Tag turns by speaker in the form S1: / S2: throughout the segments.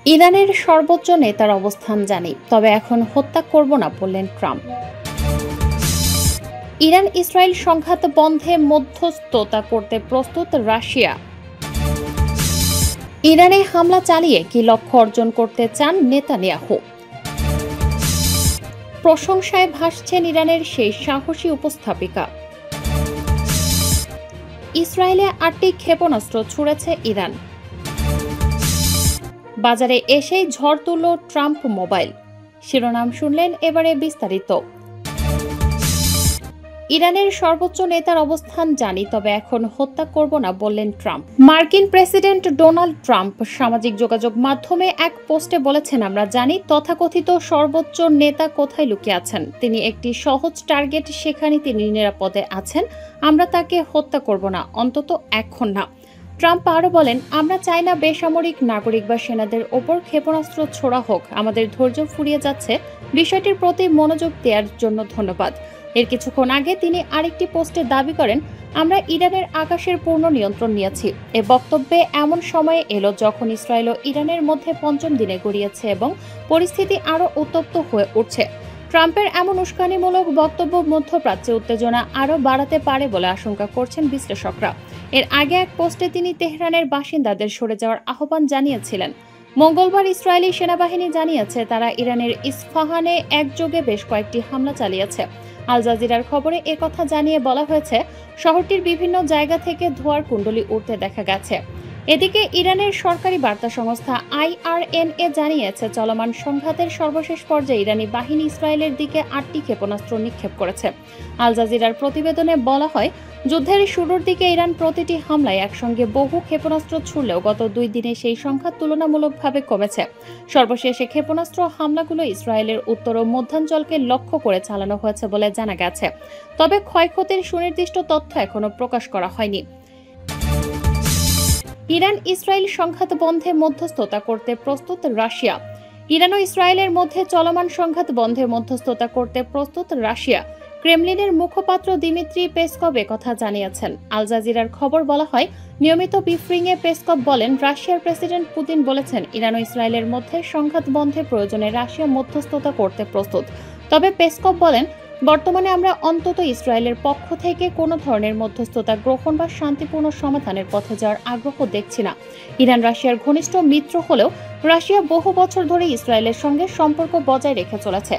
S1: ইরানের সর্বোচ্চ নেতার অবস্থান জানি, তবে এখন হত্যা করব না বললেন ট্রাম্প। ইরান ইসরায়েল সংঘাত বন্ধে মধ্যস্থতা করতে প্রস্তুত রাশিয়া। ইরানে হামলা চালিয়ে কি লক্ষ্য অর্জন করতে চান নেতানিয়াহু। প্রশংসায় ভাসছেন ইরানের সেই সাহসী উপস্থাপিকা। ইসরায়েলে 8টি ক্ষেপণাস্ত্র ছুড়েছে ইরান। বাজারে এসেই ঝড় তুলল ট্রাম্প মোবাইল। শিরোনাম শুনলেন, এবারে বিস্তারিত। ইরানের সর্বোচ্চ নেতার অবস্থান জানি, তবে এখন হত্যা করব না বললেন ট্রাম্প। মার্কিন প্রেসিডেন্ট ডোনাল্ড ট্রাম্প সামাজিক যোগাযোগ মাধ্যমে এক পোস্টে বলেছেন, আমরা জানি তথাকথিত সর্বোচ্চ নেতা কোথায় লুকিয়ে আছেন। তিনি একটি সহজ টার্গেট, সেখানে তিনি নিরাপদে আছেন। আমরা তাকে হত্যা করব না, অন্তত এখন না। ট্রাম্প আরও বলেন, আমরা চাই না বেসামরিক নাগরিক বা সেনাদের ওপর ক্ষেপণাস্ত্র ছোড়া হোক। আমাদের ধৈর্য ফুরিয়ে যাচ্ছে। বিষয়টির প্রতি মনোযোগ দেওয়ার জন্য ধন্যবাদ। এর কিছুক্ষণ আগে তিনি আরেকটি পোস্টে দাবি করেন, আমরা ইরানের আকাশের পূর্ণ নিয়ন্ত্রণ নিয়েছি। এ বক্তব্যে এমন সময়ে এলো যখন ইসরায়েল ও ইরানের মধ্যে পঞ্চম দিনে গড়িয়েছে এবং পরিস্থিতি আরও উত্তপ্ত হয়ে উঠছে। ট্রাম্পের এমন উস্কানিমূলক বক্তব্য মধ্যপ্রাচ্যে উত্তেজনা আরও বাড়াতে পারে বলে আশঙ্কা করছেন বিশ্লেষকরা। এর আগে এক পোস্টে তিনি তেহরানের বাসিন্দাদের সরে যাওয়ার আহ্বান জানিয়েছিলেন। মঙ্গলবার ইসরায়েলি সেনাবাহিনী জানিয়েছে, তারা ইরানের ইস্ফাহানে একযোগে বেশ কয়েকটি হামলা চালিয়েছে। আল জাজিরার খবরে একথা জানিয়ে বলা হয়েছে, শহরটির বিভিন্ন জায়গা থেকে ধোঁয়ার কুণ্ডলী উঠতে দেখা গেছে। এদিকে ইরানের সরকারি বার্তা সংস্থা IRNA জানিয়েছে, চলমান সংঘাতের সর্বশেষ পর্যায়ে ইরানি বাহিনী ইসরায়েলের দিকে 8টি ক্ষেপণাস্ত্র নিক্ষেপ করেছে। আল জাজিরার প্রতিবেদনে বলা হয়, যুদ্ধের শুরুর দিকে ইরান প্রতিটি হামলায় একসঙ্গে বহু ক্ষেপণাস্ত্র ছুড়লেও গত 2 দিনে সেই সংখ্যা তুলনামূলকভাবে কমেছে। সর্বশেষে ক্ষেপণাস্ত্র হামলাগুলো ইসরায়েলের উত্তর ও মধ্যাঞ্চলকে লক্ষ্য করে চালানো হয়েছে বলে জানা গেছে। তবে ক্ষয়ক্ষতির সুনির্দিষ্ট তথ্য এখনো প্রকাশ করা হয়নি। ইরান ইসরায়েল সংঘাত বন্ধে মধ্যস্থতা করতে প্রস্তুত রাশিয়া। ইরান ও ইসরায়েলের মধ্যে চলমান সংঘাত বন্ধে মধ্যস্থতা করতে প্রস্তুত রাশিয়া। ক্রেমলিনের মুখপাত্র দিমিত্রি পেসকভ কথা জানিয়েছেন। আল জাজিরার খবর বলা হয়, নিয়মিত ব্রিফিংয়ে পেসকভ বলেন, রাশিয়ার প্রেসিডেন্ট পুতিন বলেছেন, ইরান ও ইসরায়েলের মধ্যে সংঘাত বন্ধে প্রয়োজনে রাশিয়া মধ্যস্থতা করতে প্রস্তুত। তবে পেসকভ বলেন, বর্তমানে আমরা অন্তত ইসরায়েলের পক্ষ থেকে কোনো ধরনের মধ্যস্থতা গ্রহণ বা শান্তিপূর্ণ সমাধানের পথে যাওয়ার আগ্রহ দেখছি না। ইরান রাশিয়ার ঘনিষ্ঠ মিত্র হলেও রাশিয়া বহু বছর ধরে ইসরায়েলের সঙ্গে সম্পর্ক বজায় রেখে চলেছে।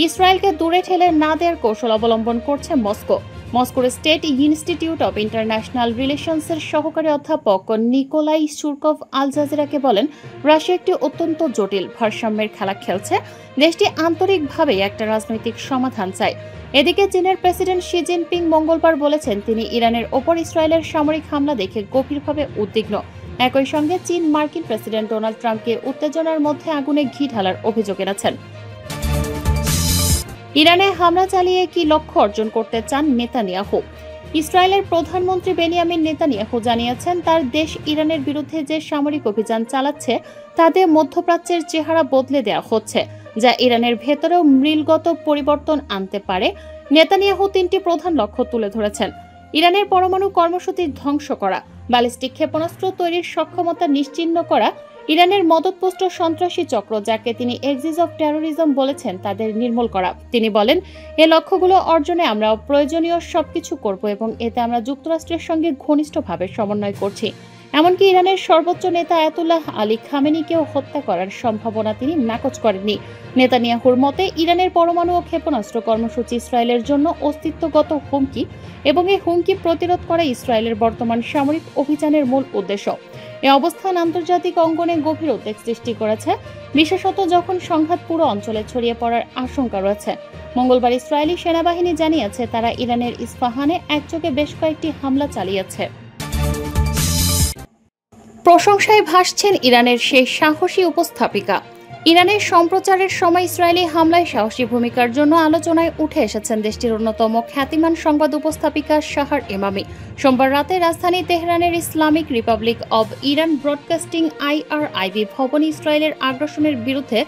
S1: ইসরায়েলকে দূরে ঠেলে না দেওয়ার কৌশল অবলম্বন করছে মস্কো। মস্কোর স্টেট ইনস্টিটিউট অব ইন্টারন্যাশনাল রিলেশনসের সহকারী অধ্যাপক নিকোলাই সুরকভ আল জাজিরাকে বলেন, রাশিয়া একটি অত্যন্ত জটিল ভারসাম্যের খেলা খেলছে। দেশটি আন্তরিকভাবে একটা রাজনৈতিক সমাধান চায়। এদিকে চীনের প্রেসিডেন্ট শি জিনপিং মঙ্গলবার বলেছেন, তিনি ইরানের ওপর ইসরায়েলের সামরিক হামলা দেখে গভীরভাবে উদ্বিগ্ন। একই সঙ্গে চীন মার্কিন প্রেসিডেন্ট ডোনাল্ড ট্রাম্পকে উত্তেজনার মধ্যে আগুনে ঘি ঢালার অভিযোগ এনেছেন। ইরানে হামলা চালিয়ে কি লক্ষ্য অর্জন করতে চান নেতানিয়াহু। ইসরায়েলের প্রধানমন্ত্রী বেনিয়ামিন নেতানিয়াহু জানিয়েছেন, তার দেশ ইরানের বিরুদ্ধে যে সামরিক অভিযান চালাচ্ছে তাতে মধ্যপ্রাচ্যের চেহারা বদলে দেওয়া হচ্ছে, যা ইরানের ভেতরেও মূলগত পরিবর্তন আনতে পারে। নেতানিয়াহু 3টি প্রধান লক্ষ্য তুলে ধরেছেন: ইরানের পরমাণু কর্মসূচি ধ্বংস করা, ব্যালিস্টিক ক্ষেপণাস্ত্র তৈরির সক্ষমতা নিশ্চিহ্ন করা, ইরানের মদতপুষ্ট সন্ত্রাসী চক্র, যাকে তিনি এক্সিস অফ টেরোরিজম বলেছেন, তাদের নির্মূল করা। তিনি বলেন, এই লক্ষ্যগুলো অর্জনে আমরা প্রয়োজনীয় সবকিছু করব এবং এতে আমরা যুক্তরাষ্ট্রের সঙ্গে ঘনিষ্ঠভাবে সমন্বয় করছি। এমনকি ইরানের সর্বোচ্চ নেতা আয়াতুল্লাহ আলী খামেনিকেও হত্যা করার সম্ভাবনা তিনি নাকচ করেননি। নেতানিয়াহুর মতে, ইরানের পরমাণু ও ক্ষেপণাস্ত্র কর্মসূচি ইসরায়েলের জন্য অস্তিত্বগত হুমকি এবং এই হুমকি প্রতিরোধ করা ইসরায়েলের বর্তমান সামরিক অভিযানের মূল উদ্দেশ্য। এ অবস্থান আন্তর্জাতিক অঙ্গনে গভীর উদ্বেগ সৃষ্টি করেছে, বিশেষত যখন সংঘাত পুরো অঞ্চলে ছড়িয়ে পড়ার আশঙ্কা রয়েছে। মঙ্গলবার ইসরায়েলি সেনাবাহিনী জানিয়েছে, তারা ইরানের ইস্পাহানে একযোগে বেশ কয়েকটি হামলা চালিয়েছে। প্রশংসায় ভাসছেন ইরানের সেই সাহসী উপস্থাপিকা। ইরানের সম্প্রচারের সময় ইসরায়েলি হামলায় সাহসী ভূমিকার জন্য আলোচনায় উঠে এসেছেন দেশটির অন্যতম খ্যাতিমান সংবাদ উপস্থাপিকা শাহর ইমামি। সোমবার রাতে রাজধানী তেহরানের Islamic Republic of Iran broadcasting IRIB ভবনে ইসরায়েলের আগ্রাসনের বিরুদ্ধে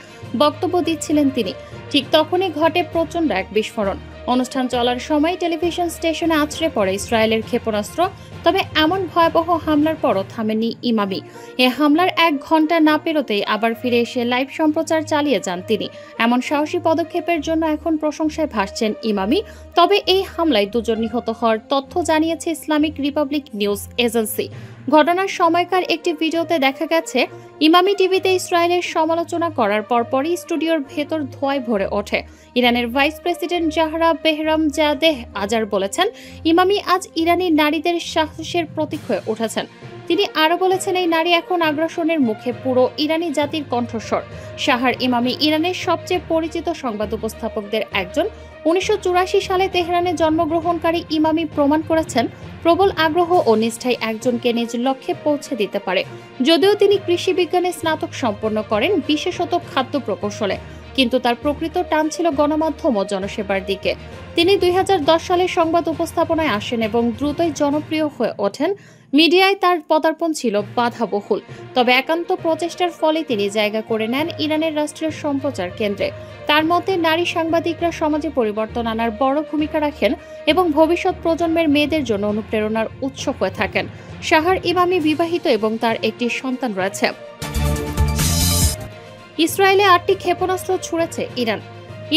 S1: বক্তব্য দিচ্ছিলেন তিনি। ঠিক তখনই ঘটে প্রচণ্ড এক বিস্ফোরণ। অনুষ্ঠান চলার সময় টেলিভিশন স্টেশনে আছড়ে পড়ে ইসরায়েলের ক্ষেপণাস্ত্র। তবে এমন ভয়াবহ হামলার পরও থামেননি ইমামি। এ হামলার 1 ঘন্টা না পেরোতেই আবার ফিরে এসে লাইভ সম্প্রচার চালিয়ে যান তিনি। এমন সাহসী পদক্ষেপের জন্য এখন প্রশংসায় ভাসছেন ইমামি। তবে এই হামলায় 2 জন নিহত হওয়ার তথ্য জানিয়েছে ইসলামিক রিপাবলিক নিউজ এজেন্সি। ঘটনার সময়কার একটি ভিডিওতে দেখা গেছে ইমামি টিভিতে ইসরায়েলের সমালোচনা করার পরপরই স্টুডিওর ভেতর ধোঁয়ায় ভরে ওঠে। ইরানের ভাইস প্রেসিডেন্ট জাহরা বেহরামজাদেহ আজার বলেছেন, ইমামি আজ ইরানি নারীদের সাহসের প্রতীক হয়ে উঠেছেন। তিনি আরও বলেছেন, এই নারী এখন আগ্রাসনের মুখে পুরো ইরানি জাতির কণ্ঠস্বর। শাহর ইমামি ইরানের সবচেয়ে পরিচিত সংবাদ উপস্থাপকদের একজন। 1984 সালে তেহরানে জন্মগ্রহণকারী ইমামি প্রমাণ করেছেন প্রবল আগ্রহ ও নিষ্ঠায় একজনকে নিজ লক্ষ্যে পৌঁছে দিতে পারে। যদিও তিনি কৃষি বিজ্ঞানে স্নাতক সম্পন্ন করেন, বিশেষত খাদ্য প্রকৌশলে, কিন্তু তার প্রকৃত টান ছিল গণমাধ্যম ও জনসেবার দিকে। তিনি 2010 সালে সংবাদ উপস্থাপনায় আসেন এবং দ্রুতই জনপ্রিয় হয়ে ওঠেন। মিডিয়ায় তার পদার্পণ ছিল বাধাবহুল, তবে একান্ত প্রচেষ্টার ফলে তিনি জায়গা করে নেন ইরানের রাষ্ট্রীয় সম্প্রচার কেন্দ্রে। তার মতে, নারী সাংবাদিকরা সমাজে পরিবর্তন আনার বড় ভূমিকা রাখেন এবং ভবিষ্যৎ প্রজন্মের মেয়েদের জন্য অনুপ্রেরণার উৎস হয়ে থাকেন। শাহর ইমামি বিবাহিত এবং তার একটি সন্তান রয়েছে। ইসরায়েলে 8টি ক্ষেপণাস্ত্র ছুড়েছে ইরান।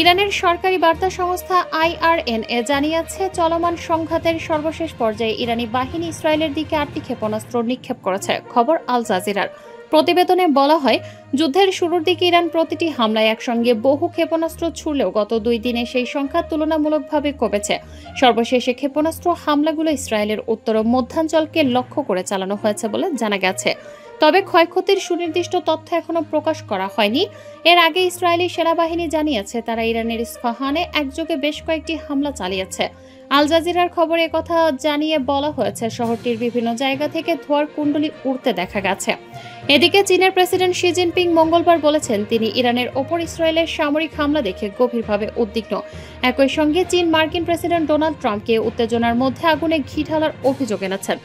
S1: ইরানের সরকারি বার্তা সংস্থা IRNA জানিয়েছে, চলমান সংঘাতের সর্বশেষ পর্যায়ে ইরানি বাহিনী ইসরায়েলের দিকে 8টি ক্ষেপণাস্ত্র নিক্ষেপ করেছে। খবর আল জাজিরার। প্রতিবেদনে বলা হয়, যুদ্ধের শুরুর দিকে ইরান প্রতিটি হামলায় একসঙ্গে বহু ক্ষেপণাস্ত্র ছুড়লেও গত 2 দিনে সেই সংখ্যা তুলনামূলকভাবে কমেছে। সর্বশেষে ক্ষেপণাস্ত্র হামলাগুলো ইসরায়েলের উত্তর ও মধ্যাঞ্চলকে লক্ষ্য করে চালানো হয়েছে বলে জানা গেছে। তবে ক্ষয়ক্ষতির সুনির্দিষ্ট তথ্য এখনো প্রকাশ করা হয়নি। এর আগে ইসরায়েলি সেনাবাহিনী জানিয়েছে তারা ইরানের ইস্পাহানে একযোগে বেশ কয়েকটি হামলা চালিয়েছে। আল জাজিরার খবরে একথা জানিয়ে বলা হয়েছে, শহরটির বিভিন্ন জায়গা থেকে ধোঁয়ার কুণ্ডলী উড়তে দেখা গেছে। এদিকে চীনের প্রেসিডেন্ট শি জিনপিং মঙ্গলবার বলেছেন, তিনি ইরানের ওপর ইসরায়েলের সামরিক হামলা দেখে গভীরভাবে উদ্বিগ্ন। একই সঙ্গে চীন মার্কিন প্রেসিডেন্ট ডোনাল্ড ট্রাম্পকে উত্তেজনার মধ্যে আগুনে ঘি ঢালার অভিযোগ এনেছেন।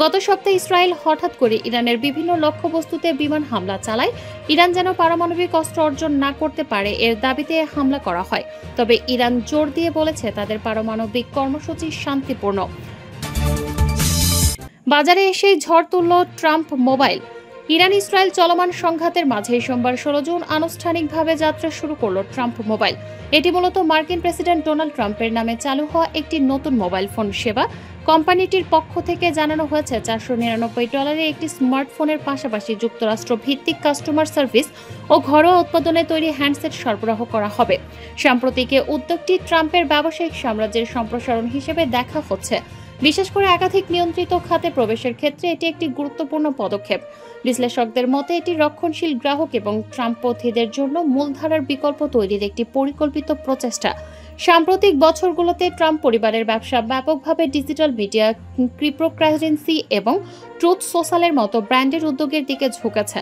S1: গত সপ্তাহে ইসরায়েল হঠাৎ করে ইরানের বিভিন্ন লক্ষ্যবস্তুতে বিমান হামলা চালায়। ইরান যেন পারমাণবিক অস্ত্র অর্জন না করতে পারে এর দাবিতে হামলা করা হয়। তবে ইরান জোর দিয়ে বলেছে তাদের পারমাণবিক কর্মসূচি শান্তিপূর্ণ। বাজারে এসেই ঝড় তুলল ট্রাম্প মোবাইল। ইরান ইসরায়েল চলমান সংঘাতের মাঝেই সোমবার 16 জুন আনুষ্ঠানিকভাবে যাত্রা শুরু করল ট্রাম্প মোবাইল। এটি মূলত মার্কিন প্রেসিডেন্ট ডোনাল্ড ট্রাম্পের নামে চালু হওয়া একটি নতুন মোবাইল ফোন সেবা। কোম্পানিটির পক্ষ থেকে জানানো হয়েছে, $499 একটি স্মার্টফোনের পাশাপাশি যুক্তরাষ্ট্র ভিত্তিক কাস্টমার সার্ভিস ও ঘরোয়া উৎপাদনে তৈরি হ্যান্ডসেট সরবরাহ করা হবে। সাম্প্রতিক উদ্যোগটি ট্রাম্পের ব্যবসায়িক সাম্রাজ্যের সম্প্রসারণ হিসেবে দেখা হচ্ছে। বিশেষ করে একাধিক নিয়ন্ত্রিত খাতে প্রবেশের ক্ষেত্রে এটি একটি গুরুত্বপূর্ণ পদক্ষেপ। বিশ্লেষকদের মতে এটি রক্ষণশীল গ্রাহক এবং ট্রাম্পপন্থীদের জন্য মূলধারার বিকল্প তৈরির একটি পরিকল্পিত প্রচেষ্টা। সাম্প্রতিক বছরগুলোতে ট্রাম্প পরিবারের ব্যবসা ব্যাপকভাবে ডিজিটাল মিডিয়া, ক্রিপ্টোকারেন্সি এবং ট্রুথ সোশ্যালের মতো ব্র্যান্ডের উদ্যোগের দিকে ঝুঁকেছে।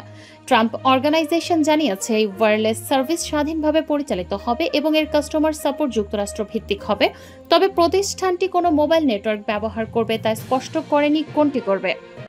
S1: ট্রাম্প অর্গানাইজেশন জানিয়েছে, এই ওয়্যারলেস সার্ভিস স্বাধীনভাবে পরিচালিত হবে এবং এর কাস্টমার সাপোর্ট যুক্তরাষ্ট্র ভিত্তিক হবে। তবে প্রতিষ্ঠানটি কোনো মোবাইল নেটওয়ার্ক ব্যবহার করবে তা স্পষ্ট করেনি কোনটি করবে।